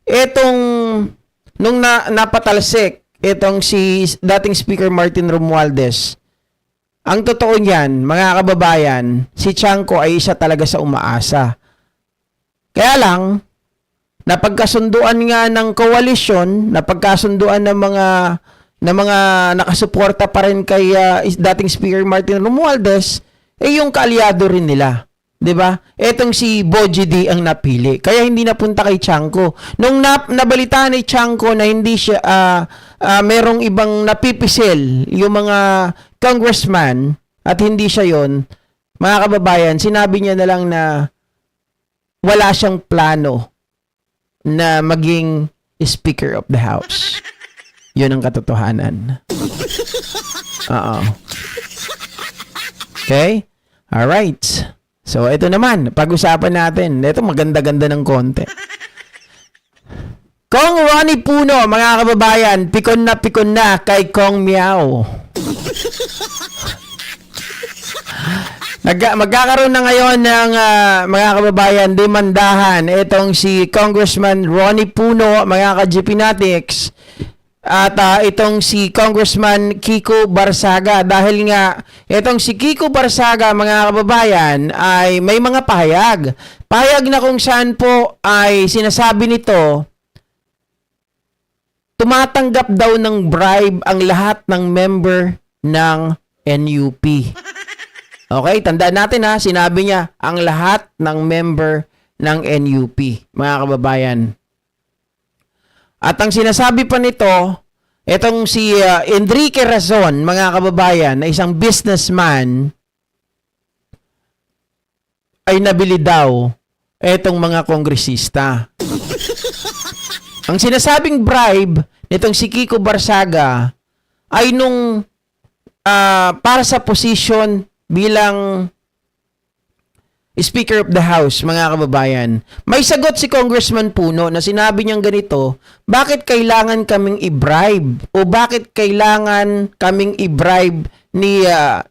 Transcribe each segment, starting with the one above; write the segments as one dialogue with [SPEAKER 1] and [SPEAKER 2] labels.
[SPEAKER 1] Etong nung napatalsik itong si dating Speaker Martin Romualdez, ang totoo niyan, mga kababayan, si Tiangco ay isa talaga sa umaasa. Kaya lang, napagkasunduan nga ng koalisyon, napagkasunduan ng mga nakasuporta pa rin kay dating Speaker Martin Romualdez, yung kaalyado rin nila. 'Di ba? Etong si Bogie D ang napili. Kaya hindi napunta kay Tiangco. Nung nabalitaan ni Tiangco na hindi siya merong ibang napipisil yung mga congressman at hindi siya 'yon, mga kababayan, sinabi niya na lang na wala siyang plano na maging Speaker of the House. 'Yun ang katotohanan. Oo. Okay? All right. So, ito naman, pag-usapan natin. Ito, maganda-ganda ng konti. Kong Ronnie Puno, mga kababayan, pikon na kay Kong Miao. Magkakaroon na ngayon ng mga kababayan, demandahan itong si Congressman Ronnie Puno, mga ka-GPnatics, at itong si Congressman Kiko Barsaga, dahil nga itong si Kiko Barsaga, mga kababayan, ay may mga pahayag. Pahayag na kung saan po ay sinasabi nito, tumatanggap daw ng bribe ang lahat ng member ng NUP. Okay, tandaan natin ha, sinabi niya ang lahat ng member ng NUP, mga kababayan. At ang sinasabi pa nito, itong si Enrique Razon, mga kababayan, na isang businessman, ay nabili daw itong mga kongresista. Ang sinasabing bribe nitong si Kiko Barsaga ay nung para sa position bilang Speaker of the House, mga kababayan. May sagot si Congressman Puno na sinabi niyang ganito, bakit kailangan kaming i-bribe? O bakit kailangan kaming i-bribe ni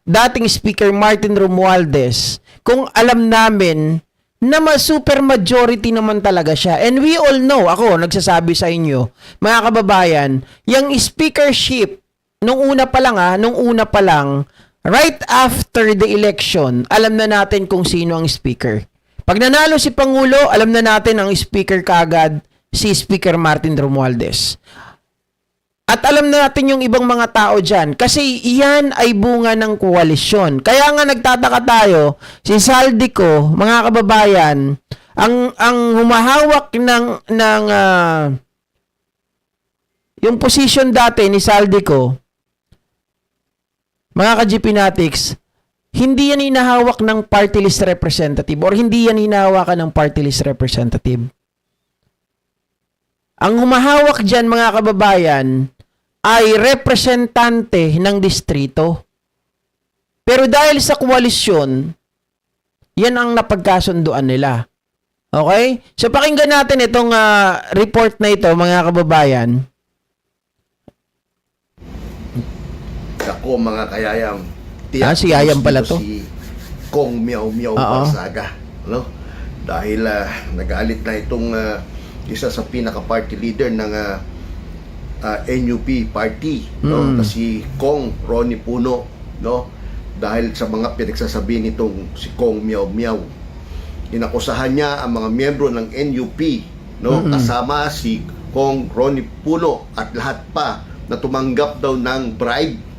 [SPEAKER 1] dating Speaker Martin Romualdez kung alam namin na super majority naman talaga siya. And we all know, ako nagsasabi sa inyo, mga kababayan, yung speakership, nung una pa lang, right after the election, alam na natin kung sino ang speaker. Pag nanalo si Pangulo, alam na natin ang speaker kaagad, si Speaker Martin Romualdez. At alam na natin yung ibang mga tao dyan, kasi iyan ay bunga ng koalisyon. Kaya nga nagtataka tayo, si Saldico, mga kababayan, ang humahawak ng yung position dati ni Saldico, mga ka-GPnatics, hindi yan hinahawak ng party list representative or hindi yan hinahawakan ng party list representative. Ang humahawak dyan, mga kababayan, ay representante ng distrito. Pero dahil sa koalisyon, yan ang napagkasunduan nila. Okay? So pakinggan natin itong report na ito, mga kababayan.
[SPEAKER 2] Ako, mga kayayam,
[SPEAKER 1] si Yayam pala to.
[SPEAKER 2] Si Kong Miao Barsaga, no? Dahil nagalit na itong isa sa pinaka-party leader ng NUP party, no? Na si Kong Ronnie Puno, no? Dahil sa mga pinagsasabi nitong si Kong Miao. Inakusahan niya ang mga miyembro ng NUP, no? Kasama si Kong Ronnie Puno at lahat pa na tumanggap daw ng bribe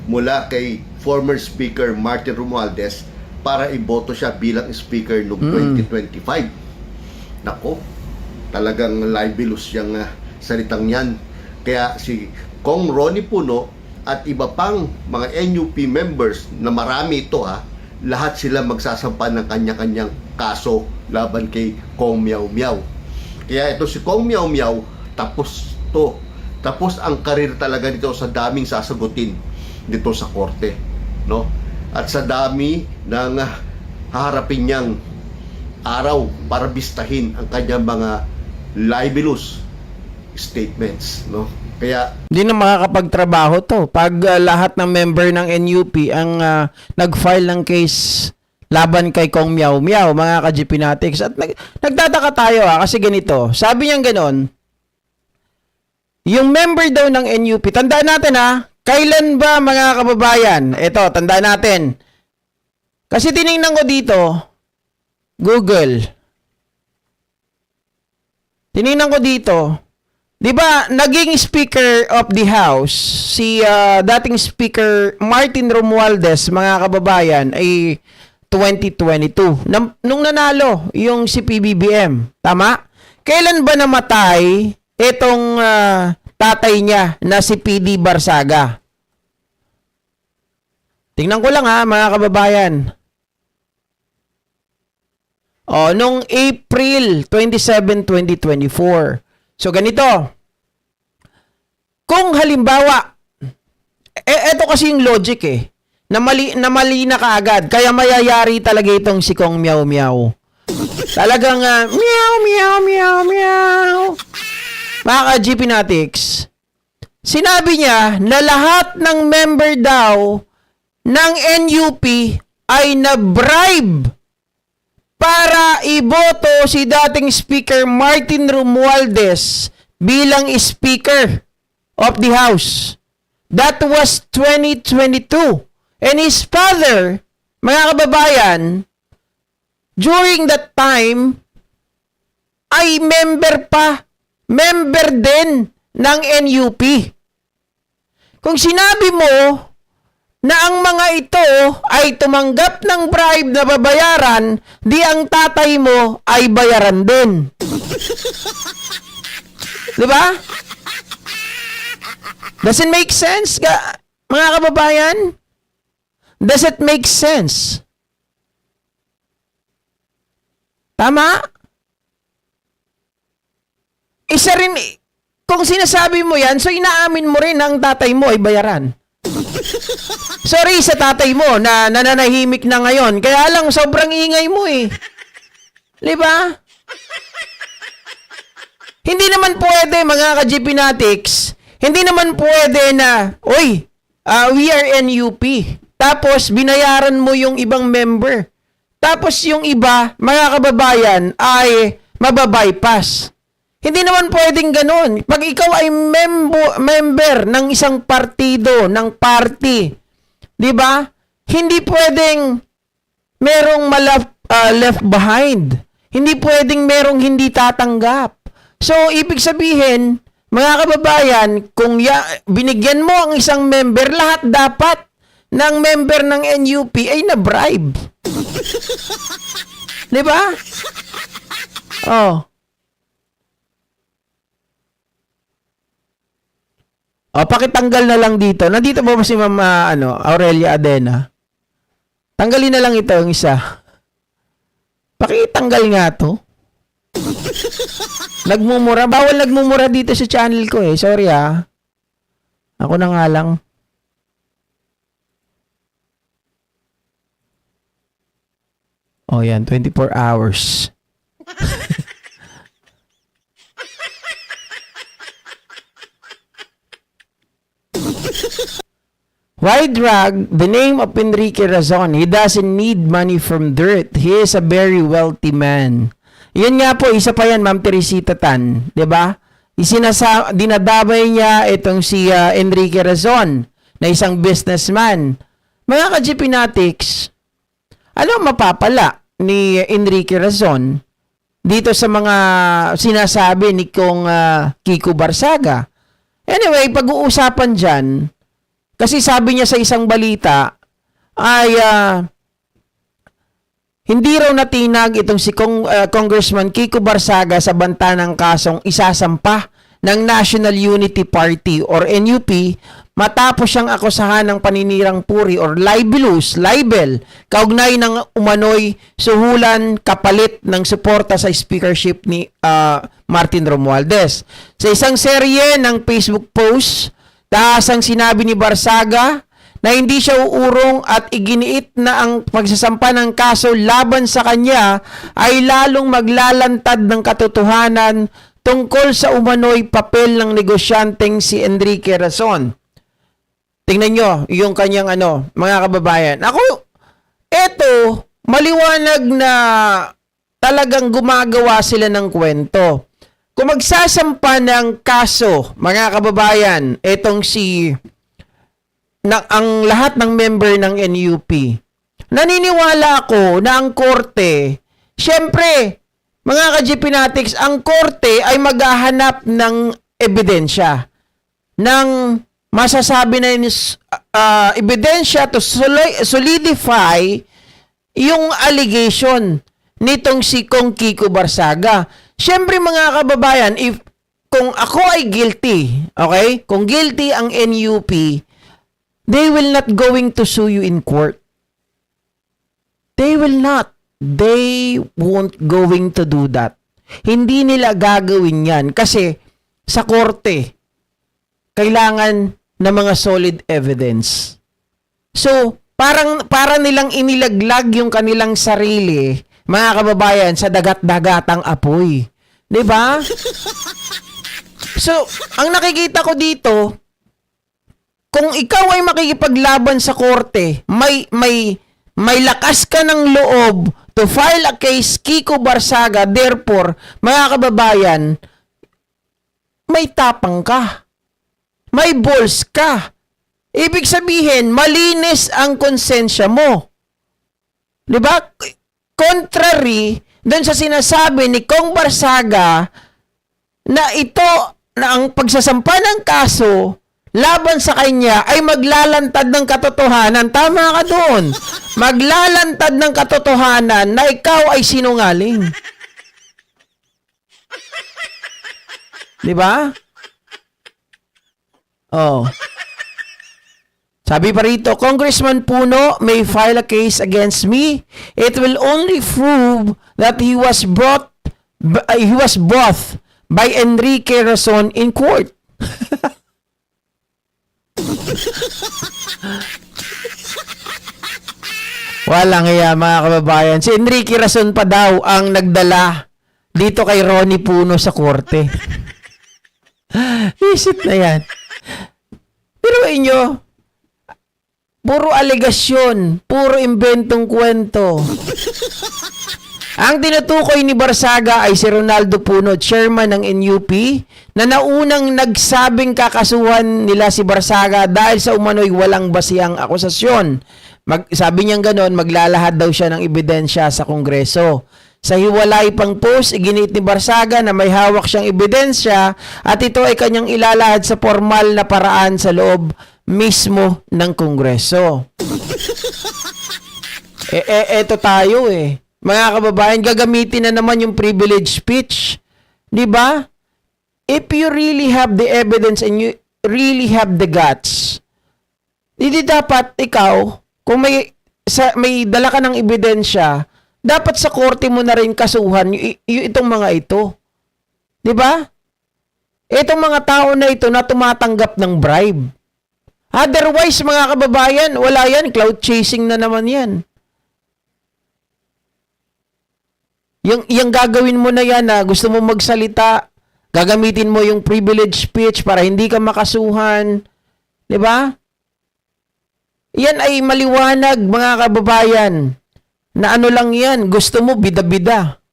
[SPEAKER 2] mula kay former Speaker Martin Romualdez para iboto siya bilang Speaker noong 2025. Nako, talagang libelous yung salitang yan. Kaya si Kong Ronnie Puno at iba pang mga NUP members, na marami ito lahat sila magsasampa ng kanya-kanyang kaso laban kay Kong Miao. Kaya ito si Kong Miao, tapos to. Tapos ang karir talaga nito sa daming sasagutin dito sa korte, no? At sa dami ng haharapin niyang araw para bistahin ang kanyang mga libelous statements, no? Kaya
[SPEAKER 1] hindi na makakapagtrabaho to pag lahat ng member ng NUP ang nag-file ng case laban kay Kong Miao Miao, mga ka-GP Natics. At nagtataka tayo kasi ganito. Sabi niya ganon, yung member daw ng NUP, tandaan natin kailan ba mga kababayan? Ito, tandaan natin. Kasi tiningnan ko dito, Google. Tiningnan ko dito, di ba, naging Speaker of the House, si dating Speaker Martin Romualdez, mga kababayan, ay 2022. Nung nanalo, yung si PBBM. Tama? Kailan ba namatay itong tatay niya na si PD Barsaga? Tingnan ko lang mga kababayan. Nung April 27, 2024. So, ganito. Kung halimbawa, eto kasi yung logic na mali na kaagad. Kaya mayayari talaga itong si Kong Miao Miao. Talagang, meow, meow, meow, meow. Mga ka-GP Natics, sinabi niya na lahat ng member daw ng NUP ay na-bribe para iboto si dating Speaker Martin Romualdez bilang Speaker of the House. That was 2022. And his father, mga kababayan, during that time, ay member din ng NUP. Kung sinabi mo na ang mga ito ay tumanggap ng bribe na babayaran, di ang tatay mo ay bayaran din. Diba? Does it make sense, mga kababayan? Does it make sense? Tama? Isa rin, kung sinasabi mo yan, so inaamin mo rin na ang tatay mo ay bayaran. Sorry sa tatay mo na nananahimik na ngayon. Kaya lang, sobrang ingay mo Diba? Hindi naman pwede, mga ka-GP Natics, hindi naman pwede na, we are NUP. Tapos, binayaran mo yung ibang member. Tapos, yung iba, mga kababayan, ay mababypass. Hindi naman pwedeng ganun. Pag ikaw ay member ng isang partido, ng party, di ba? Hindi pwedeng merong left behind. Hindi pwedeng merong hindi tatanggap. So, ibig sabihin, mga kababayan, kung binigyan mo ang isang member, lahat dapat ng member ng NUP ay na-bribe. Di ba? Pakitanggal na lang dito. Nandito ba si Mama Aurelia Adena? Tanggalin na lang ito yung isa. Pakitanggal nga to. Nagmumura. Bawal nagmumura dito sa channel ko Sorry Ako na nga lang. Yan. 24 hours. Why drag the name of Enrique Razon? He doesn't need money from dirt. He is a very wealthy man. Yun nga po, isa pa yan, Ma'am Teresita Tan. Diba? Dinadabay niya itong si Enrique Razon na isang businessman. Mga ka-GP Natics, mapapala ni Enrique Razon dito sa mga sinasabi ni Kong Kiko Barsaga. Anyway, pag-uusapan dyan, kasi sabi niya sa isang balita ay hindi raw natinag itong si Congressman Kiko Barsaga sa banta ng kasong isasampa ng National Unity Party or NUP matapos siyang akusahan ng paninirang puri or libel kaugnay ng umano'y suhulan kapalit ng suporta sa speakership ni Martin Romualdez. Sa isang serye ng Facebook post, tahasang sinabi ni Barsaga na hindi siya uurong at iginiit na ang pagsasampa ng kaso laban sa kanya ay lalong maglalantad ng katotohanan tungkol sa umano'y papel ng negosyanteng si Enrique Razon. Tingnan nyo yung kanyang mga kababayan. Eto, maliwanag na talagang gumagawa sila ng kwento. Kung magsasampa ng kaso, mga kababayan, etong ang lahat ng member ng NUP, naniniwala ako na ang korte, syempre, mga ka-GPnatics, ang korte ay maghahanap ng ebidensya, ng masasabi na ebidensya to solidify yung allegation nitong si Kong Kiko Barsaga. Syempre mga kababayan, kung ako ay guilty, okay? Kung guilty ang NUP, they will not going to sue you in court. They will not. They won't going to do that. Hindi nila gagawin yan kasi sa korte, kailangan ng mga solid evidence. So, parang nilang inilaglag yung kanilang sarili, mga kababayan, sa dagat-dagatang apoy. 'Di ba? So, ang nakikita ko dito, kung ikaw ay makikipaglaban sa korte, may lakas ka ng loob to file a case Kiko Barsaga, therefore, mga kababayan, may tapang ka. May balls ka. Ibig sabihin, malinis ang konsensya mo. 'Di ba? Contrary doon sa sinasabi ni Kong Barsaga na ang pagsasampa ng kaso laban sa kanya ay maglalantad ng katotohanan. Tama ka doon. Maglalantad ng katotohanan na ikaw ay sinungaling. 'Di ba? Oh. Sabi pa rito, Congressman Puno may file a case against me. It will only prove that he was bought by Enrique Razon in court. Walang iya mga kababayan. Si Enrique Razon pa daw ang nagdala dito kay Ronnie Puno sa korte. Visit na yan. Pero inyo, puro alegasyon, puro imbentong kwento. Ang tinutukoy ni Barsaga ay si Ronaldo Puno, chairman ng NUP, na naunang nagsabing kakasuhan nila si Barsaga dahil sa umano'y walang basihang akusasyon. Sabi niyang ganon, maglalahad daw siya ng ebidensya sa Kongreso. Sa hiwalay pang post, iginit ni Barsaga na may hawak siyang ebidensya at ito ay kanyang ilalahad sa formal na paraan sa loob mismo ng Kongreso. Eto tayo eh. Mga kababayan, gagamitin na naman yung privilege speech. 'Di ba? If you really have the evidence and you really have the guts, hindi dapat ikaw, kung may dala ka ng ebidensya, dapat sa korte mo na rin kasuhan itong mga ito. 'Di ba? Itong mga tao na ito na tumatanggap ng bribe. Otherwise, mga kababayan, wala yan. Cloud chasing na naman yan. Yung gagawin mo na yan na gusto mo magsalita, gagamitin mo yung privilege speech para hindi ka makasuhan. 'Di ba? Yan ay maliwanag, mga kababayan, na ano lang yan, gusto mo bida-bida.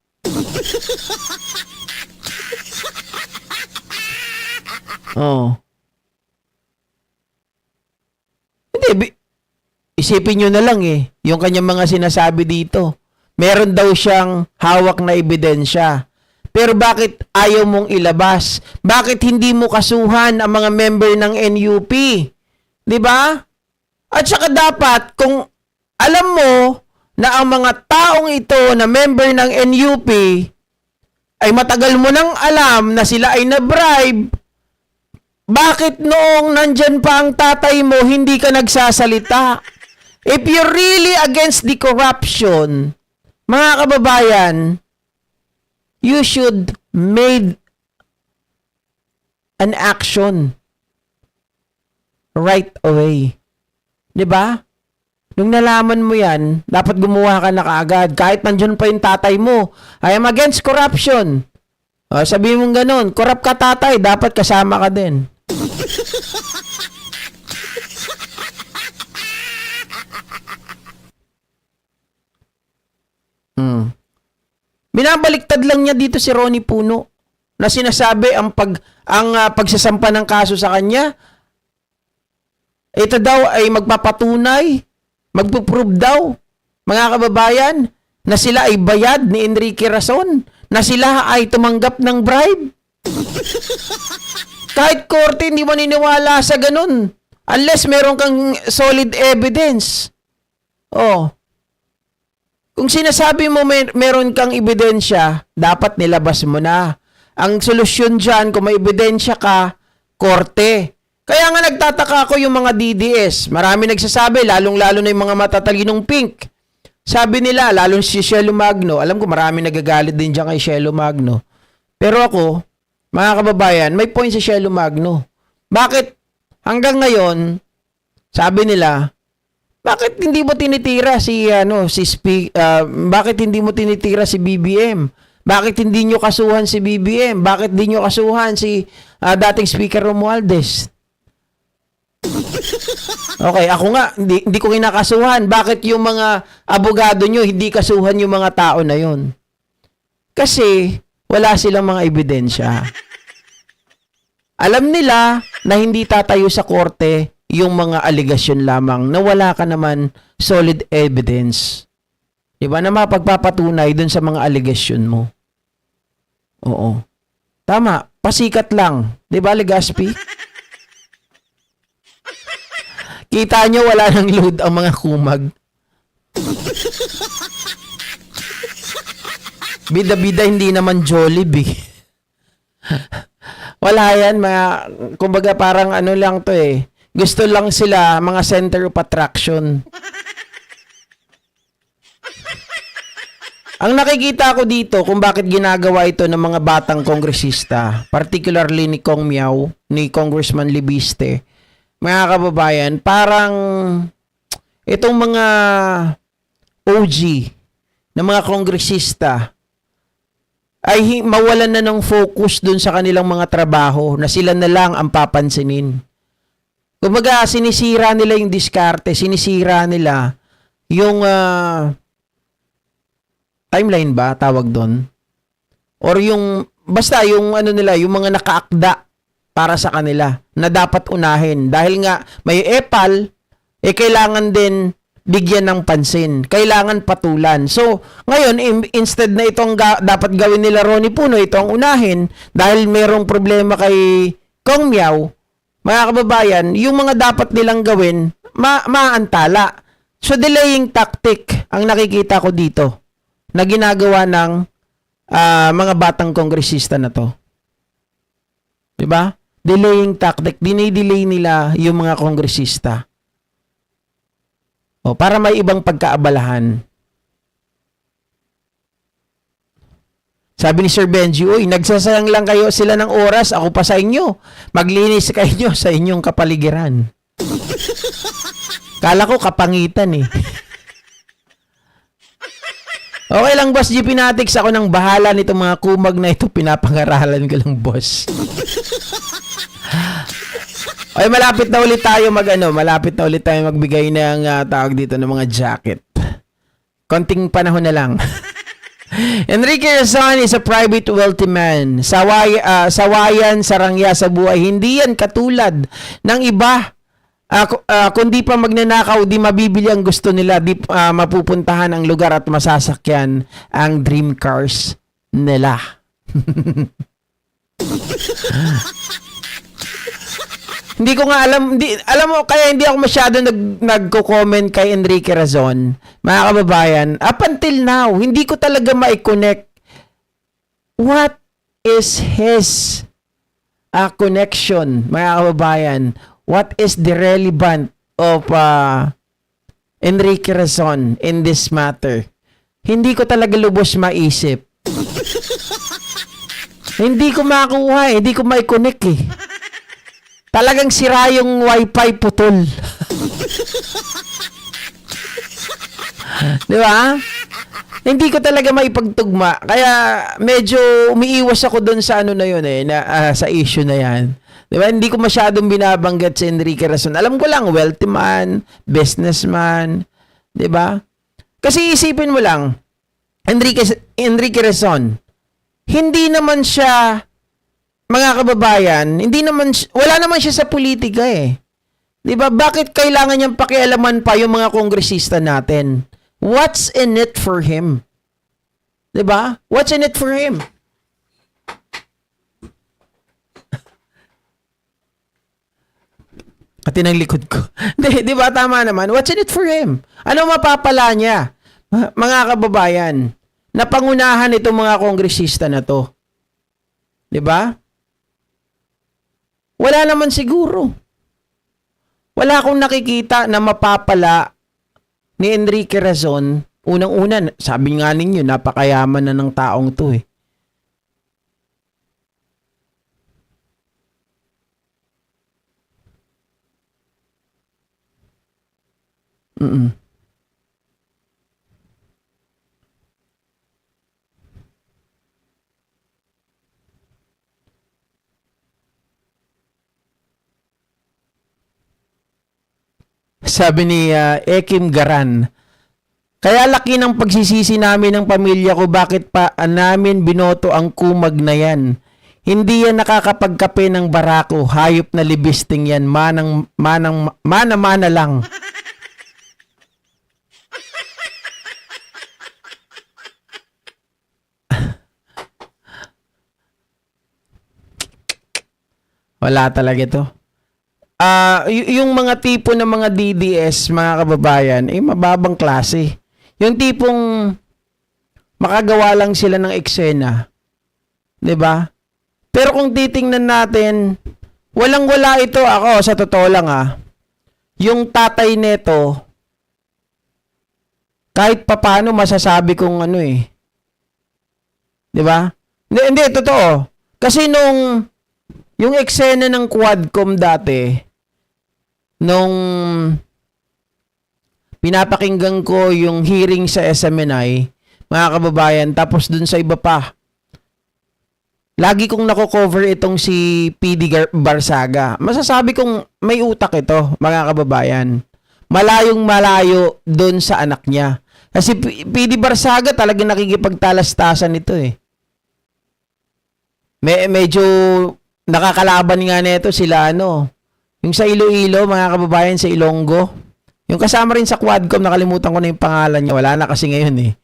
[SPEAKER 1] Oh. Hindi, isipin nyo na lang eh, yung kanyang mga sinasabi dito. Meron daw siyang hawak na ebidensya. Pero bakit ayaw mong ilabas? Bakit hindi mo kasuhan ang mga member ng NUP? 'Di ba? At saka dapat, kung alam mo na ang mga taong ito na member ng NUP ay matagal mo nang alam na sila ay na-bribe, bakit noong nandyan pa ang tatay mo, hindi ka nagsasalita? If you're really against the corruption, mga kababayan, you should made an action right away. 'Di ba? Nung nalaman mo yan, dapat gumawa ka na kaagad. Kahit nandyan pa yung tatay mo, I am against corruption. Sabihin mong ganun, corrupt ka tatay, dapat kasama ka din. Mm. Binabaliktad lang niya dito si Ronnie Puno na sinasabi ang pagsasampa ng kaso sa kanya, ito daw ay magpapatunay, magpuprove daw, mga kababayan, na sila ay bayad ni Enrique Razon, na sila ay tumanggap ng bribe. Kahit korte, hindi maniniwala sa ganun. Unless meron kang solid evidence. Oh. Kung sinasabi mo meron kang ebidensya, dapat nilabas mo na. Ang solusyon dyan, kung may ebidensya ka, korte. Kaya nga nagtataka ako yung mga DDS. Marami nagsasabi, lalong-lalo na yung mga matatalinong pink. Sabi nila, lalo si Shelo Magno, alam ko marami nagagalit din dyan kay Shelo Magno. Pero ako, mga kababayan, may point si Shelo Magno. Bakit hanggang ngayon, sabi nila, bakit hindi mo tinitira bakit hindi mo tinitira si BBM? Bakit hindi nyo kasuhan si BBM? Bakit hindi nyo kasuhan si dating Speaker Romualdez? Okay, ako nga, hindi ko kinakasuhan. Bakit yung mga abogado nyo hindi kasuhan yung mga tao na yun? Kasi wala silang mga ebidensya. Alam nila na hindi tatayo sa korte yung mga aligasyon lamang na wala ka naman solid evidence. Diba? Na mapagpapatunay dun sa mga aligasyon mo. Oo. Tama. Pasikat lang. Diba, Legaspi? Kita nyo, wala nang load ang mga kumag. Bida-bida, hindi naman Jollibee. Wala yan, kumbaga parang ano lang to eh. Gusto lang sila, mga center of attraction. Ang nakikita ko dito kung bakit ginagawa ito ng mga batang kongresista, particularly ni Kong Miao, ni Congressman Libiste, mga kababayan, parang itong mga OG na mga kongresista ay mawalan na ng focus dun sa kanilang mga trabaho na sila na lang ang papansinin. Kumbaga, sinisira nila yung diskarte, sinisira nila yung timeline ba, tawag doon? Or yung, basta yung ano nila, yung mga nakaakda para sa kanila na dapat unahin. Dahil nga may epal, kailangan din bigyan ng pansin. Kailangan patulan. So, ngayon, instead na itong dapat gawin nila Ronnie Puno, ito ang unahin, dahil merong problema kay Kong Miao, mga kababayan, yung mga dapat nilang gawin, maantala. So, delaying tactic ang nakikita ko dito na ginagawa ng mga batang kongresista na to. Diba? Delaying tactic. Dinidelay nila yung mga kongresista. O, para may ibang pagkaabalahan. Sabi ni Sir Benji, uy, nagsasayang lang kayo sila ng oras, ako pa sa inyo. Maglinis kayo sa inyong kapaligiran. Kala ko kapangitan eh. Okay lang, Boss G Pinatics. Ako nang bahala nitong mga kumag na ito. Pinapangaralan ko lang, boss. Okay, malapit na ulit tayo magbigay ng tawag dito ng mga jacket. Konting panahon na lang. Enrique Razon is a private wealthy man. Sawayan, sarangya sa buhay. Hindi yan katulad ng iba. Kundi pa magnanakaw, di mabibili ang gusto nila, di mapupuntahan ang lugar at masasakyan ang dream cars nila. Hindi ko nga alam, alam mo, kaya hindi ako masyado nagko-comment kay Enrique Razon, mga kababayan. Up until now, hindi ko talaga ma-connect what is his connection, mga kababayan. What is the relevant of Enrique Razon in this matter? Hindi ko talaga lubos maisip. Hindi ko makuha, hindi ko ma-connect eh. Talagang sira yung wifi, putol. Di ba? Hindi ko talaga maipagtugma. Kaya medyo umiiwas ako doon sa ano na yun eh, sa issue na yan. Di ba? Hindi ko masyadong binabanggit si Enrique Razon. Alam ko lang, wealthy man, businessman. Di ba? Kasi isipin mo lang, Enrique Rezon, hindi naman siya, mga kababayan, wala naman siya sa politika eh. 'Di ba? Bakit kailangan niyang pakialaman pa yung mga kongresista natin? What's in it for him? 'Di ba? What's in it for him? Pati ng likod ko. Di ba tama naman? What's in it for him? Ano mapapala niya? Mga kababayan, na pangunahan itong mga kongresista na to. Di ba? Wala naman siguro. Wala akong nakikita na mapapala ni Enrique Razon. Unang-una, sabi nga ninyo, napakayaman na ng taong to eh. Mm-mm. Sabi ni Ekim Garan, kaya laki ng pagsisisi namin ng pamilya ko bakit pa namin binoto ang kumag na yan. Hindi yan nakakapagkape ng barako, hayop na libisting yan, mana lang. Wala talaga ito. Yung mga tipo ng mga DDS, mga kababayan, mababang klase. Yung tipong makagawa lang sila ng eksena. 'Di ba? Pero kung titingnan natin, walang-wala ito. Ako, sa totoo lang yung tatay neto, kahit papano masasabi kong 'di ba? Hindi, totoo. Kasi yung eksena ng Quadcom dati, nung pinapakinggan ko yung hearing sa SMNI, mga kababayan, tapos dun sa iba pa, lagi kong nako-cover itong si PD Barsaga. Masasabi kong may utak ito, mga kababayan. Malayong malayo dun sa anak niya. Kasi PD Barsaga talagang nakikipagtalastasan ito eh. Medyo nakakalaban nga nito sila yung sa Iloilo, mga kababayan, sa Ilonggo. Yung kasama rin sa Quadcom, nakalimutan ko na yung pangalan niya. Wala na kasi ngayon eh.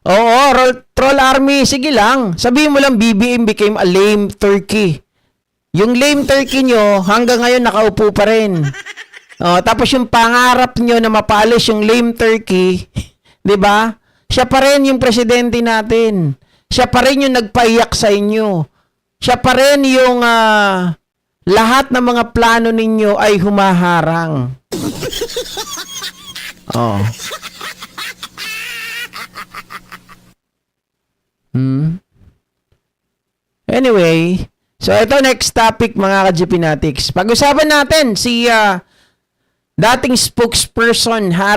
[SPEAKER 1] Oo, troll army, sige lang. Sabihin mo lang, BBM became a lame turkey. Yung lame turkey nyo, hanggang ngayon nakaupo pa rin. Tapos yung pangarap nyo na mapalis yung lame turkey, di ba? Siya pa rin yung presidente natin. Siya pa rin yung nagpaiyak sa inyo. Siya pa rin yung lahat ng mga plano ninyo ay humaharang. Oh. Anyway, so ito next topic, mga ka-GPnatics. Pag-usapan natin si dating spokesperson Harry